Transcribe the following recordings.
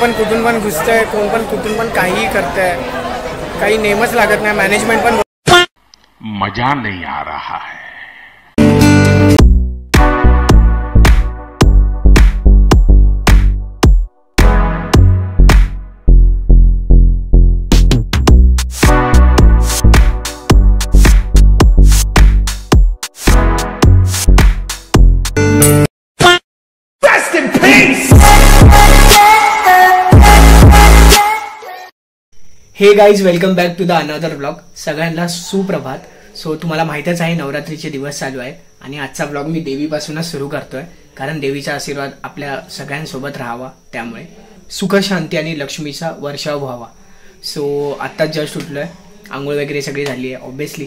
पण कुठून पण घुसतंय, कोण पण कुठून पण काहीही करतंय, काही नेमच लागत नाही. मॅनेजमेंट पण मजा नहीं आ रहा है. Hey guys, welcome back to the another blog. सगळ्यांना सुप्रभात. सो तुम्हाला माहितच आहे नवरात्रीचे दिवस चालू आहेत आणि आजचा ब्लॉग मी देवीपासूनच सुरू करतोय, कारण देवीचा आशीर्वाद आपल्या सगळ्यांसोबत राहावा, त्यामुळे सुख शांती आणि लक्ष्मीचा वर्षाव व्हावा. सो आत्ताच जस्ट उठलोय, आंघोळ वगैरे सगळी झाली आहे ऑब्व्हियसली.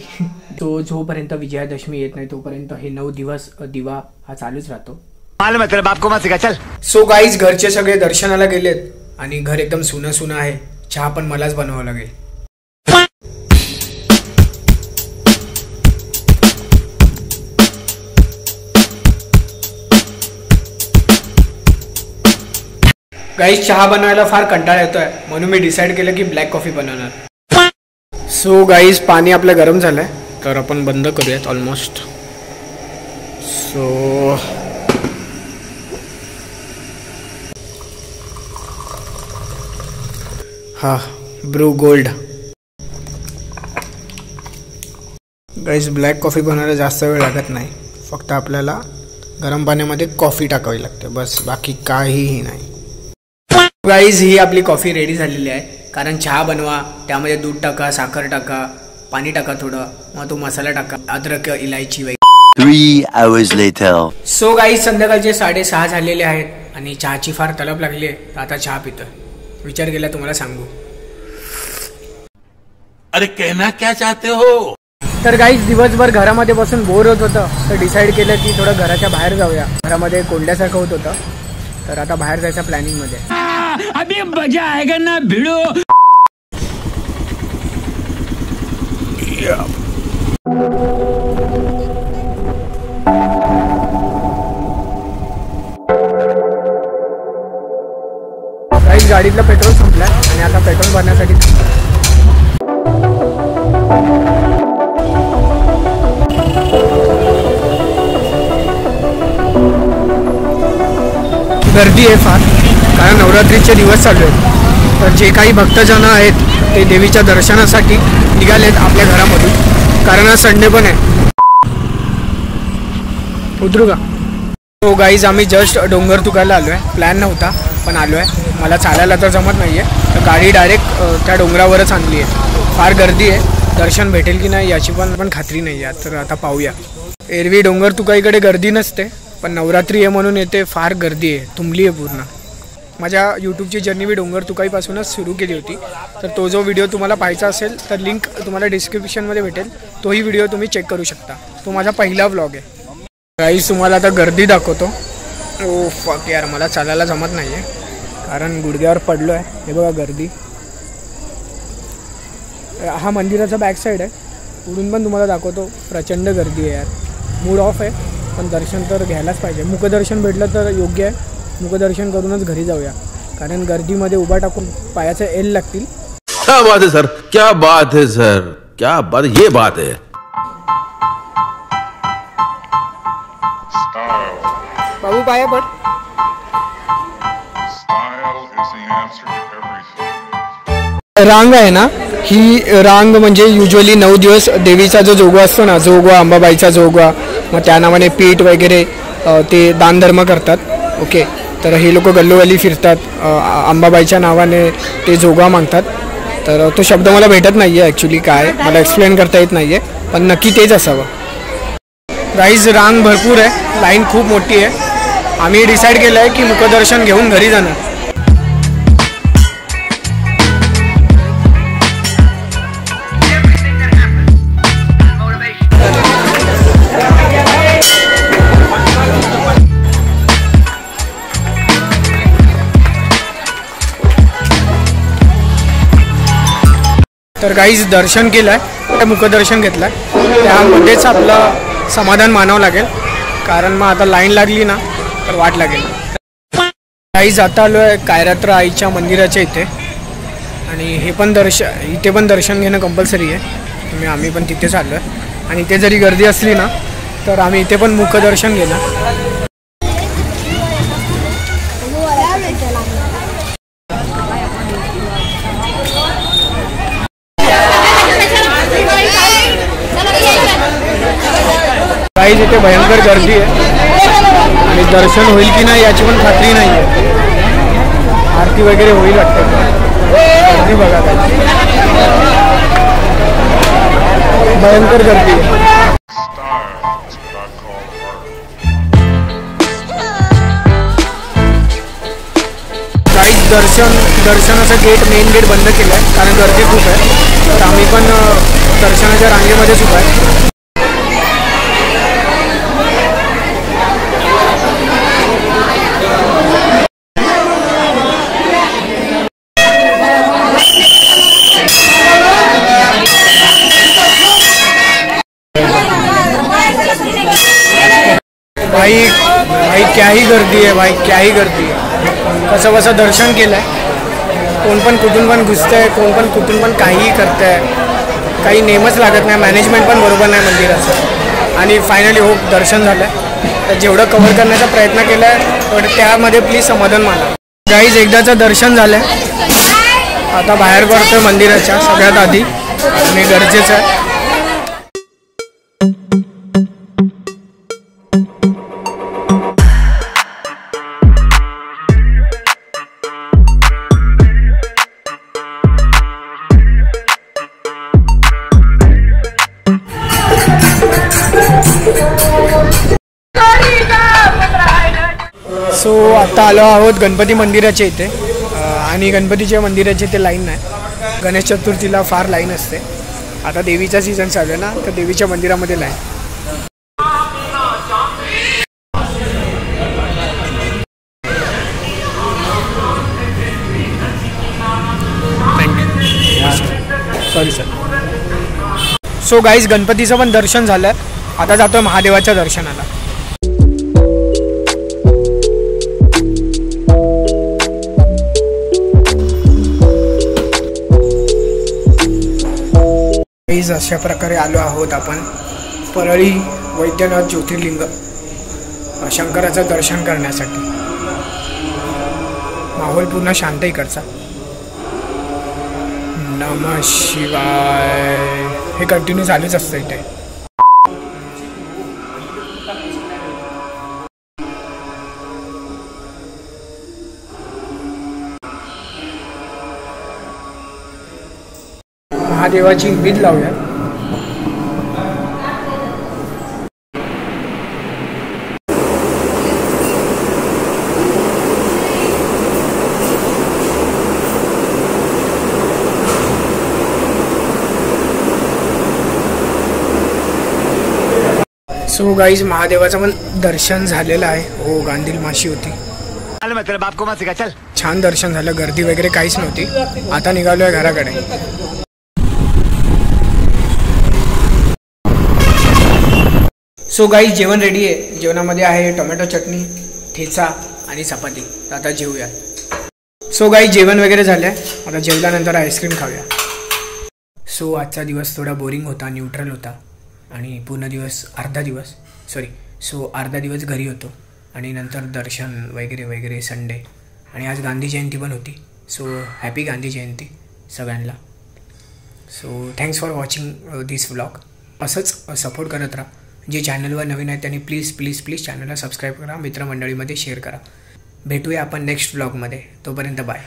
तो जोपर्यंत विजयादशमी येत नाही तोपर्यंत हे 9 दिवस दिवा हा चालूच राहतो. सो गाईज, घरचे सगळे दर्शनाला गेलेत आणि घर एकदम सुनं सुनं आहे. चहा पण मलाच बनवावं लागेल. गाईज, चहा बनवायला फार कंटाळा येतोय, म्हणून मी डिसाईड केलं की ब्लॅक कॉफी बनवणार. सो गाईज, पाणी आपलं गरम झालंय, तर आपण बंद करूयात ऑलमोस्ट. सो हा Bru gold. Guys, black coffee बनवायला जास्त वेळ लागत नाही, फक्त आपल्याला गरम पाण्यामध्ये कॉफी टाकावी लागते, बस, बाकी काहीही नाही. गाईज, ही आपली कॉफी रेडी झालेली आहे. कारण चहा बनवा, त्यामध्ये दूध टाका, साखर टाका, पाणी टाका थोडं, मग तो मसाला टाका, अद्रक, इलायची वगैरे. 3 hours later. सो गाईज, संध्याकाळचे 6:30 झालेले आहेत आणि चहाची फार तलब लागली आहे, तर आता चहा पितोय. विचार केला तुम्हाला सांगू. अरे कहना क्या चाहते हो? तर गाईज, दिवसभर घरामध्ये बसून बोर होत होतं, तर डिसाईड केलं की थोडं घराच्या बाहेर जाऊया. घरामध्ये कोंडल्यासारखं होत होतं, तर आता बाहेर जायचं प्लॅनिंग मध्ये. अभी मजा आएगा ना भिड़ो. गाईज, गाडीतलं पेट्रोल संपलंय आणि आता पेट्रोल भरण्यासाठी गर्दी आहे फार, कारण नवरात्रीचे दिवस चालू आहेत. तर जे काही भक्तजन आहेत ते देवीच्या दर्शनासाठी निघालेत आपल्या घरामधून, कारण आज संडे पण आहे. उतरू का? हो गाईज, आम्ही जस्ट डोंगर तुकायला आलो आहे. प्लॅन नव्हता पण आलो आहे. मला चालायला तर जमत नाही आहे, तर गाडी डायरेक्ट त्या डोंगरावरच आणली आहे. फार गर्दी आहे, दर्शन भेटेल की नाही याची पण खात्री नाही आहे, तर आता पाहूया. एरवी डोंगर तुकाईकडे गर्दी नसते, पण नवरात्री आहे म्हणून येते फार गर्दी आहे, तुंबली आहे पूर्ण. माझ्या यूट्यूबची जर्नी मी डोंगर तुकाईपासूनच सुरू केली होती, तर तो जो व्हिडिओ तुम्हाला पाहायचा असेल तर लिंक तुम्हाला डिस्क्रिप्शनमध्ये भेटेल, तोही व्हिडिओ तुम्ही चेक करू शकता. तो माझा पहिला व्लॉग आहे. गाईज, तुम्हाला आता गर्दी दाखवतो. ओ फक यार, मला चालायला जमत नाही आहे, कारण गुडघ्यावर पडलो आहे. हे बघा गर्दी. हा मंदिराचा बॅक साईड आहे, पुढून पण तुम्हाला दाखवतो. प्रचंड गर्दी आहे यार, मूड ऑफ आहे, पण दर्शन तर घ्यायलाच पाहिजे. मुखदर्शन भेटलं तर योग्य आहे, मुखदर्शन करूनच घरी जाऊया, कारण गर्दीमध्ये उभा टाकून पायाचे एल लागतील. क्या बात है सर, क्या बात है सर, क्या बात, ये बात है. बाबू पाया पड. रांग आहे ना, ही रांग म्हणजे युजली 9 दिवस देवीचा जो जोगवा असतो ना, जोगवा, अंबाबाईचा जोगवा, मग त्या नावाने पीठ वगैरे ते दानधर्म करतात. ओके, तर हे लोक गल्लोगल्ली फिरतात, अंबाबाईच्या नावाने ते जोगवा मागतात. तर तो शब्द मला भेटत नाही आहे ॲक्च्युली, काय मला एक्सप्लेन करता येत नाही आहे, पण नक्की तेच असावं. गाईज, रांग भरपूर आहे, लाईन खूप मोठी आहे. आम्ही डिसाईड केलं आहे की मुखदर्शन घेऊन घरी जाणार. तर गाईज, दर्शन केलं आहे, मुखदर्शन घेतलं आहे, त्यामध्येच आपलं समाधान मानावं लागेल, कारण मग आता लाईन लागली ना तर वाट लागेल. गाईज आता आलो आहे कायरात्र आईच्या मंदिराच्या इथे आणि इथे पण दर्शन घेणं कंपल्सरी आहे. आम्ही पण तिथेच आलो आहे आणि इथे जरी गर्दी असली ना तर आम्ही इथे पण मुखदर्शन घेणार. गाईज इथे भयंकर गर्दी आहे आणि दर्शन होईल की नाही याची पण खात्री नाही आहे. आरती वगैरे होईल वाटतं. गर्दी बघा भयंकर गर्दी आहे. गाईज दर्शनाचं मेन गेट बंद केलं आहे कारण गर्दी खूप आहे. तर आम्ही पण दर्शनाच्या रांगेमध्येच उभा आहे. भाई क्या ही गर्दी है भाई, क्या ही गर्दी है. कसं दर्शन केलं आहे. कोण पण कुठून पण घुसतंय, कोण पण कुठून पण काहीही करतंय. काही नेमच लागत नाही. मॅनेजमेंट पण बरोबर नाही मंदिराचं. आणि फायनली दर्शन झालं आहे. तर जेवढं कव्हर करण्याचा प्रयत्न केला आहे तेवढं त्यामध्ये प्लीज समाधान माना. गाईज एकदाचं दर्शन झालं आहे. आता बाहेर पडतोय मंदिराच्या सगळ्यात आधी आणि गरजेचं आहे. सो आता आलो आहोत गणपती मंदिराच्या इथे आणि गणपतीच्या मंदिराच्या इथे लाईन नाही. गणेश चतुर्थीला फार लाईन असते. आता देवीचा सीझन चालू आहे ना तर देवीच्या मंदिरामध्ये line. Sorry sir. So guys गणपतीचं पण दर्शन झालं. आता जातो महादेवाच्या दर्शनाला. अशा प्रकारे आलो आहोत आपण परळी वैद्यनाथ ज्योतिर्लिंग शंकराचं दर्शन करण्यासाठी. माहोल पूर्ण शांत इकडचा. नमः शिवाय हे कंटिन्यू चालूच असतं इथे. महादेवाची वीज लावूया. सो गाईज महादेवाचं पण दर्शन झालेलं आहे. हो गांधील माशी होती. छान दर्शन झालं. गर्दी वगैरे काहीच नव्हती. आता निघालोय घराकडे. सो गाईज जेवण रेडी आहे. जेवणामध्ये आहे टोमॅटो चटणी, ठेचा आणि चपाती. तर आता जेवूया. सो गाईज जेवण वगैरे झालं आहे. आता जेवल्यानंतर आईस्क्रीम खाऊया. सो आजचा दिवस थोडा बोरिंग होता, न्यूट्रल होता आणि पूर्ण दिवस अर्धा दिवस घरी होतो आणि नंतर दर्शन वगैरे वगैरे संडे आणि आज गांधी जयंती पण होती. सो हॅपी गांधी जयंती सगळ्यांना. So thanks for watching this vlog. असंच सपोर्ट करत राहा. जे चॅनलवर नवीन आहे त्यांनी प्लीज चॅनलला सबस्क्राईब करा. मित्रमंडळीमध्ये शेअर करा. भेटूया आपण नेक्स्ट व्लॉगमध्ये. तोपर्यंत बाय.